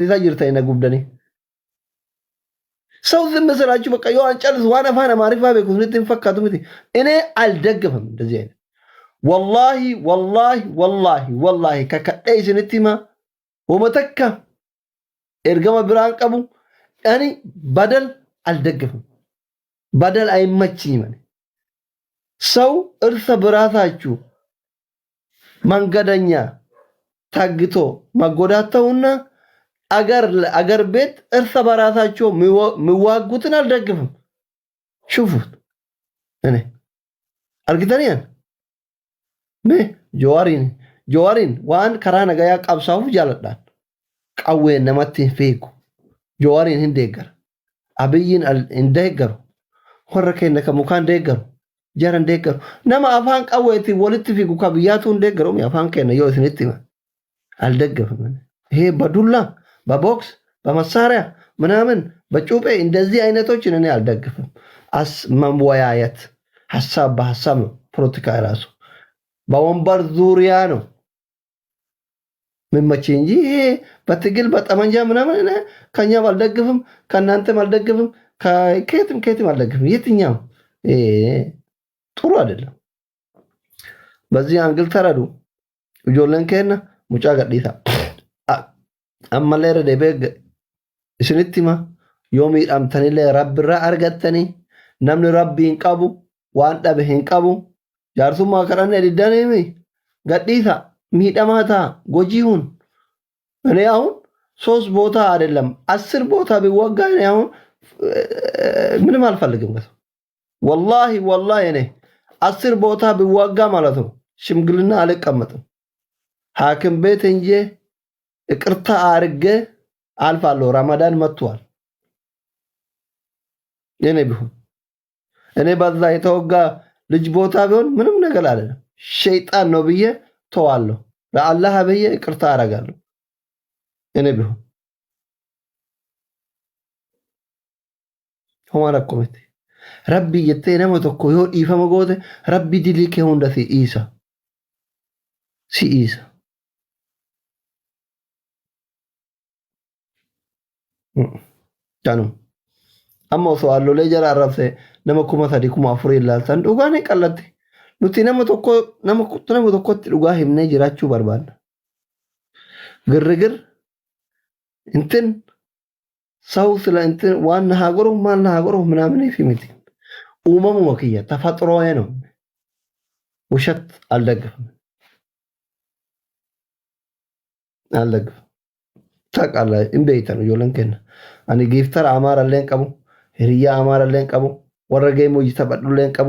jirta ina gubdanii. ሰው ዝም ስላችሁ በቃ የዋን ጨርስ ዋና ፋና ማሪፋ ቤኩ እንትን ፈካቱ ምት እኔ አልደግፍም እንደዚህ አይነት ወላሂ ወላሂ ወላሂ ወላሂ ከከደይ ስንቲማ ወመተካ ኤርገማ ብራን ቀቡ እኔ በደል አልደግፍም በደል አይመችኝም ሰው እርስ በራሳችሁ መንገደኛ ታግቶ መጎዳተውና አገር ቤት እርስ በራሳቸው የሚዋጉትን አልደግፍም። شوفوا እኔ አርግተኛን ጆዋሪን ዋን ከራ ነገያ ቀብሳው ጃለዳን ቀዌ ነመት ፌኩ ጆዋሪን እንደገር አብይን እንደገሩ ወረከነ ከሙካን እንደገሩ ጀረ እንደገሩ ነማ አፋን ቀዌቲ ወልት ፊኩ ከብያቱ እንደገሩ ያፋን ከነ ይወስንት አልደግፍም። ይሄ በዱላ በቦክስ በመሳሪያ ምናምን በጩጴ እንደዚህ አይነቶችን እኔ አልደግፍም። መወያየት ሐሳብ በሐሳብ ነው። ፖለቲካ ራሱ በወንበር ዙሪያ ነው ምመቼ እንጂ ይሄ በትግል በጠመንጃ ምናምን እኔ ከኛም አልደግፍም፣ ከናንተም አልደግፍም፣ ከየትም አልደግፍም። የትኛው ጥሩ አይደለም። በዚህ አንግል ተረዱ። ጆለን ከና ሙጫ ገዲታ አማለረ ደበግ እስንቲማ ዮሚ ዳምተኒለ ረብራ አርገተኒ ነምን ረቢን ቀቡ ዋን ዳበህን ቀቡ ጃርሱማ ከራነ ዲዳኔሚ ገዲታ ሚደማታ ጎጂሁን እኔ አሁን 3 ቦታ አይደለም 10 ቦታ ቢወጋ እኔ አሁን ምንም አልፈልግም። ወላሂ ወላሂ እኔ 10 ቦታ ቢወጋ ማለት ነው ሽምግልና አልቀመጥም ሐኪም ቤት እንጂ ይቅርታ አርገ አልፋለሁ። ረመዳን መጥቷል። እኔ በዛ የተወጋ ልጅ ቦታ ቢሆን ምንም ነገር አይደለም። ሸይጣን ነው ብዬ ተዋለሁ። ለአላህ ብዬ ይቅርታ አረጋለሁ። እኔ ቢሆን ሆማራ ኮሜት ረቢ የተነመ ተኮ ዮ ኢፈመ ጎተ ረቢ ዲሊከ ሁንደሲ ኢሳ ሲኢሳ ጃኑ አሞ ሰው አሎ ለጀራ አረፈ ነመኩማ ታዲኩማ አፍሩ ይላል ታን ዱጋኔ ቀለተ ኑቲ ነመ ተኮ ዱጋ ሂምነ ጅራቹ በርባን ግርግር እንትን ሰው ስለ እንትን ዋና ሀገሩ ማና ሀገሩ ምናምን ይፊምት ኡመሙ ወክያ ተፈጥሮዬ ነው። ውሸት አልደግፍም። ታውቃለህ እንዴት ነው ዮለንከና አኒ ጊፍተር አማራ ለን ቀቡ ህሪያ አማራ ለን ቀቡ ወረገሞ ይተበዱ ለን ቀቡ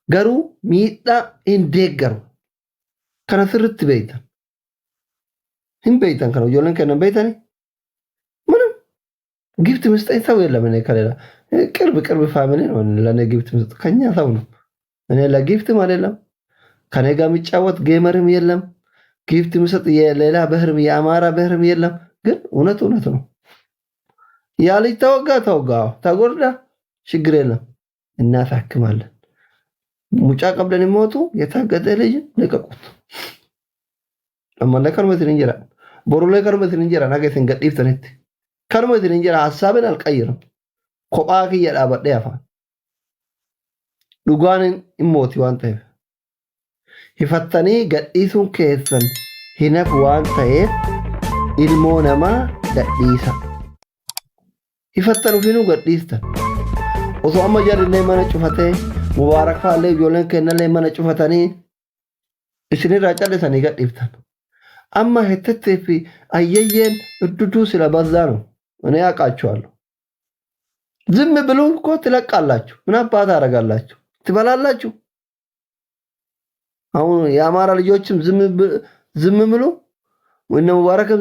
ገሩ ሚዳ እንደገሩ ከነስርት በይታ በይታን ከነው ዮለንከና በይታኒ ምንም ጊፍት መስጠት ሰው የለም። እኔ ከሌላ ቅርብ ፋሚሊ ነው ለኔ ጊፍት መስጠት ከኛ ሰው ነው። እኔ ለጊፍት አይደለም ከኔ ጋር የሚጫወት ጌመርም የለም። ጊፍት መስጠት የሌላ በህርም የአማራ በህርም የለም። ግን እውነት ነው። ያለች ተወጋ ተጎርዳ ችግር የለም እናሳክማለን። ሙጫ ቀብለን ይሞቱ የታገደ ልጅ ለቀቁት። አማላ ከርመትን እንጀራ ቦሩ ላይ ከርመትን እንጀራ ናገትን ገዲፍተነት ከርመትን እንጀራ ሐሳብን አልቀይርም። ኮጳክ ያዳበደ ያፋን ዱጋንን ይሞት ዋንተ ይፈተኒ ገዲሱን ከሰን ሂነፍ ዋንተ ilmoo namaa gadhiisa. Ifattanu finu gadhiista. Osoo amma jarrillee mana cufatee mubaarak fa'aallee ijoolleen kennallee mana cufatanii isinirraa callisanii gadhiiftan. Amma hettettee fi ayyayyeen እዱዱ ስለበዛ ነው። እኔ ያውቃችኋለሁ። ዝም ብሎ እኮ ትለቃላችሁ። ምን አባት አደርጋላችሁ? ትበላላችሁ። አሁን የአማራ ልጆችም ዝም ብሎ ወነ ሙባረክም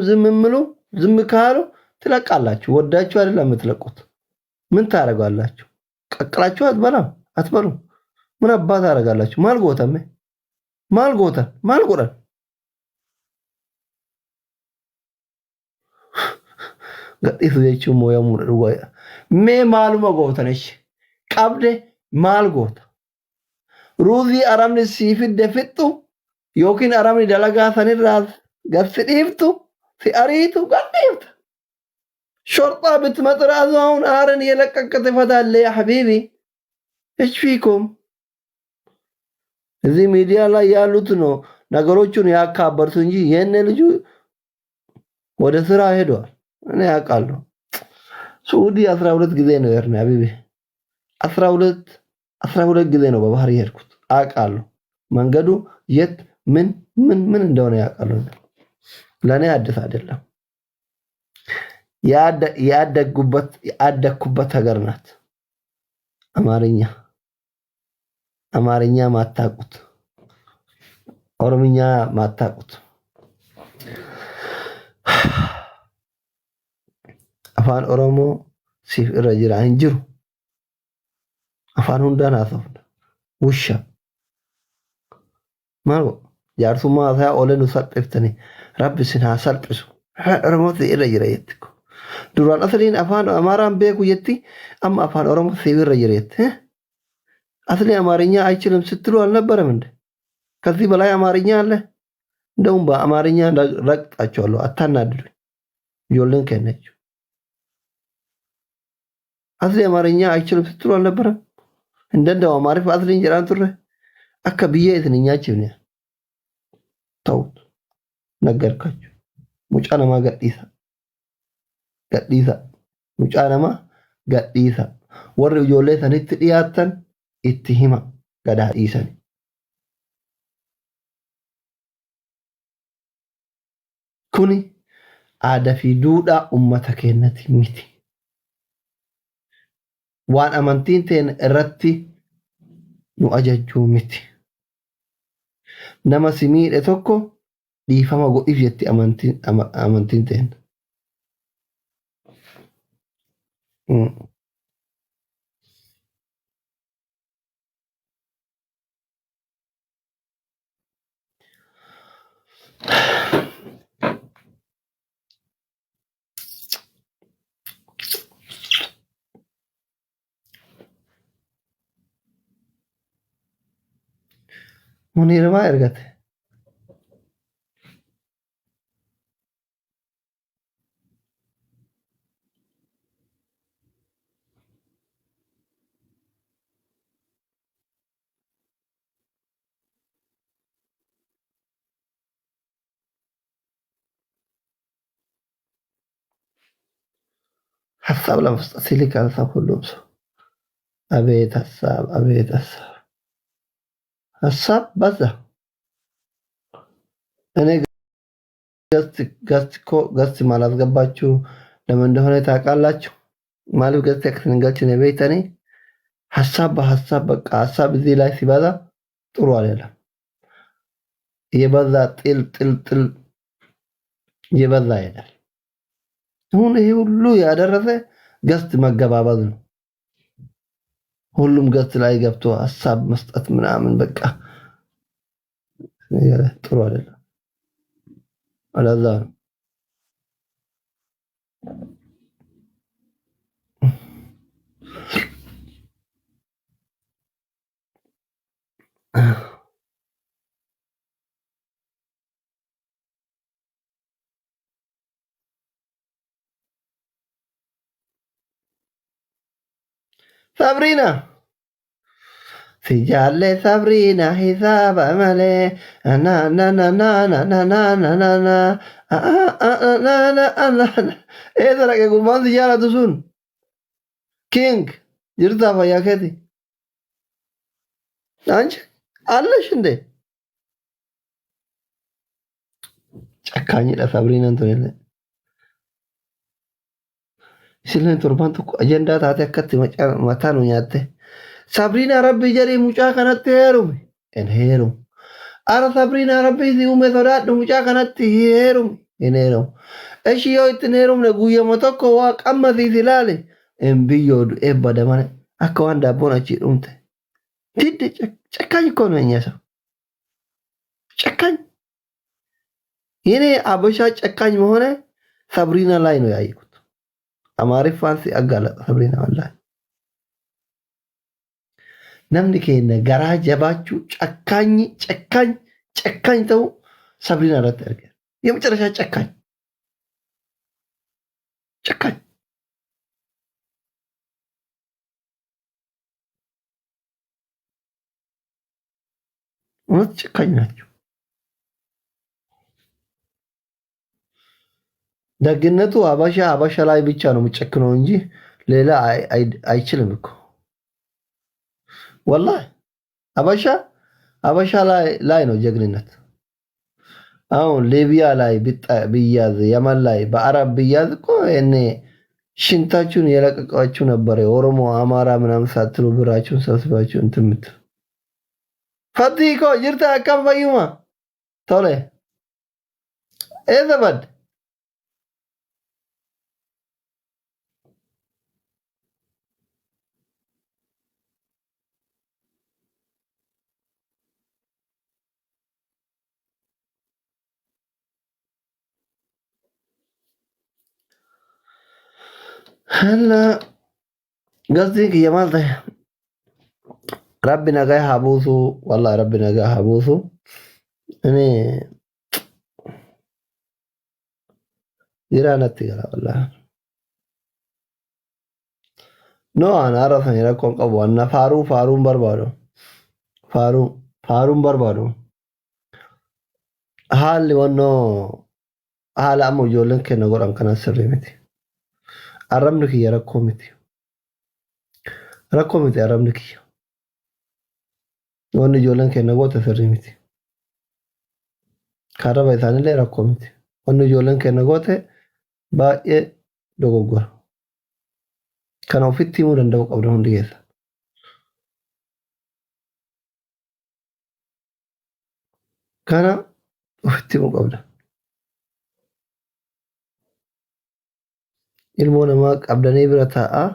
ዝም ካሉ ትለቃላችሁ። ወዳችሁ አይደለም የምትለቁት። ምን ታረጋላችሁ? ቀቅላችሁ አትበሉ። ምን አባት ታረጋላችሁ? ማልጎተን ገዲሱ የቹ ሞያ ሙሩ ወያ ማሉማ ጎተነሽ ቀብደ ማልጎታ ሩዚ አራምኒ ሲፊደ ፍጡ ዮኪን አራምኒ ደለጋ ሰኒራስ ገፍዲፍቱ ሲአሪቱ ገዲፍቱ شرطة بتمطر أزون آرن يلقك تفضل لي يا حبيبي إيش فيكم زي ميديا لا ያሉት ነው ነገሮቹን ያካበርቱ እንጂ የነ ልጁ ወደ ስራ ሄዷል እኔ ያውቃለሁ ሱዲ 12 ጊዜ ነው የርና ሀቢቢ 12 ጊዜ ነው በባህር የሄድኩት አውቃለሁ መንገዱ የት ምን እንደሆነ ያውቃለሁ ለኔ አዲስ አይደለም ያደግኩበት ሀገር ናት አማርኛ ማታቁት ኦሮምኛ ማታቁት አፋን ኦሮሞ ሲፍ ረጅራ እንጅሩ አፋን ሁንዳን አሰፍን ውሻ ማሮ ያርሱማ ታ ኦለን ሰጥፍተኒ ረብ ሲና ሰልጥሱ ኦሮሞት ይረጅራ የትኩ ዱራን አስሊን አፋን አማራን ቤኩ የቲ አም አፋን ኦሮሞ ሲፍ ረጅራ የት አስሊ አማርኛ አይችልም ስትሉ አልነበረም እንዴ ከዚህ በላይ አማርኛ አለ እንደውም በአማርኛ ረግጣቸዋለሁ አታናድዱ ጆልን ከነች አስሊ አማርኛ አይችልም ስትሉ አልነበረም እንደው አማርኛ አስሊ እንጀራን ትረ አከ ብዬ እትንኛችሁ ነው ተውት ነገርካችሁ ሙጫነማ ገዲሳ ሙጫነማ ገዲሳ ወር ጆሌ ተንት ዲያተን ኢትሂማ ገዳ ኢሰን ኩኒ አዳ ፊ ዱዳ ኡመተ ከነቲ ሚቲ ዋን አማንቲን ተን ረቲ ኑ አጀጁ ሚቲ nama simiidhe tokko dhiifama godhiif jetti amantiin ta'en. Munir maa ergate ሀሳብ ለመስጠት ይልካል ሰው ሁሉም ሰው አቤት ሀሳብ በዛ እኔ ገስት ማላስገባችሁ ለምን እንደሆነ ታውቃላችሁ ማለት ገስት ያክስንጋችሁ ነው ቤተኔ ሀሳብ በሀሳብ በቃ ሀሳብ እዚህ ላይ ሲበዛ ጥሩ አይደለም የበዛ ጥል የበዛ ይላል አሁን ይሄ ሁሉ ያደረሰ ገስት መገባባዝ ነው ሁሉም ገስት ላይ ገብቶ ሀሳብ መስጠት ምናምን በቃ ጥሩ አይደለም አላዛ Sabrina si jalle Sabrina hisaba male na na na na na na na na na na esa la que gumban si jala tusun king jirta faya keti አንቺ አለሽ እንዴ ጨካኝ ለሳብሪና እንትን የለ ሲለን ቶርባንቱ አጀንዳ ታተ ከት መታ ነው ያተ ሳብሪና ረቢ ጀሪ ሙጫ ከነተ ሄሩም እንሄሩ አረ ሳብሪና ረቢ ሲኡመ ተዳዱ ሙጫ ከነተ ሄሩም እንሄሩ እሺ ይትኔሩም ለጉየ መተኮ ዋቀመሲ ሲላለ እምብዮዱ ኤበደማነ አከዋንዳ ቦናቺ ዱምተ ዲድ ጨካኝ እኮ ነው እኛ ሰው ጨካኝ የኔ አበሻ ጨካኝ መሆነ ሳብሪና ላይ ነው ያየኩት አማሪ ፋንሲ አጋለጠ ሳብሪና ወላሂ ነምኒ ከነ ገራ ጀባቹ ጨካኝ ተው ሳብሪና ረት ያርገ የመጨረሻ ጨካኝ እውነት ጨካኝ ናቸው። ደግነቱ አበሻ ላይ ብቻ ነው የሚጨክነው እንጂ ሌላ አይችልም እኮ ወላሂ። አበሻ አበሻ ላይ ነው ጀግንነት። አሁን ሊቢያ ላይ ብያዝ፣ የመን ላይ በአረብ ብያዝ እኮ እኔ ሽንታችሁን የለቀቃችሁ ነበር። ኦሮሞ አማራ ምናምን ሳትሉ ብራችሁን ሰብስባችሁ እንትን የምትሉ ፈቲ እኮ ጅርታ አካም ፈዩማ ቶሌ ኤዘበድ هلا قصدي يا مالته ربنا جاي هبوسه والله ربنا جاي هبوسه أنا جيرانتي قال والله نو أنا أعرف أن يكون قبوا أن فارون بربادو فارون بربادو حال ونو حال أمو جولن كنا قرآن كنا سرمتي أرمنك يا ركومتي أرمنك ونو جولن كنا قوة سرمتي كارا بيساني لي ركومتي ونو جولن كنا قوة باقي دوغور كانوا في التيمو رندو قبرهم ديس كان في التيمو قبله ilmoo namaa qabdanii bira taa'aa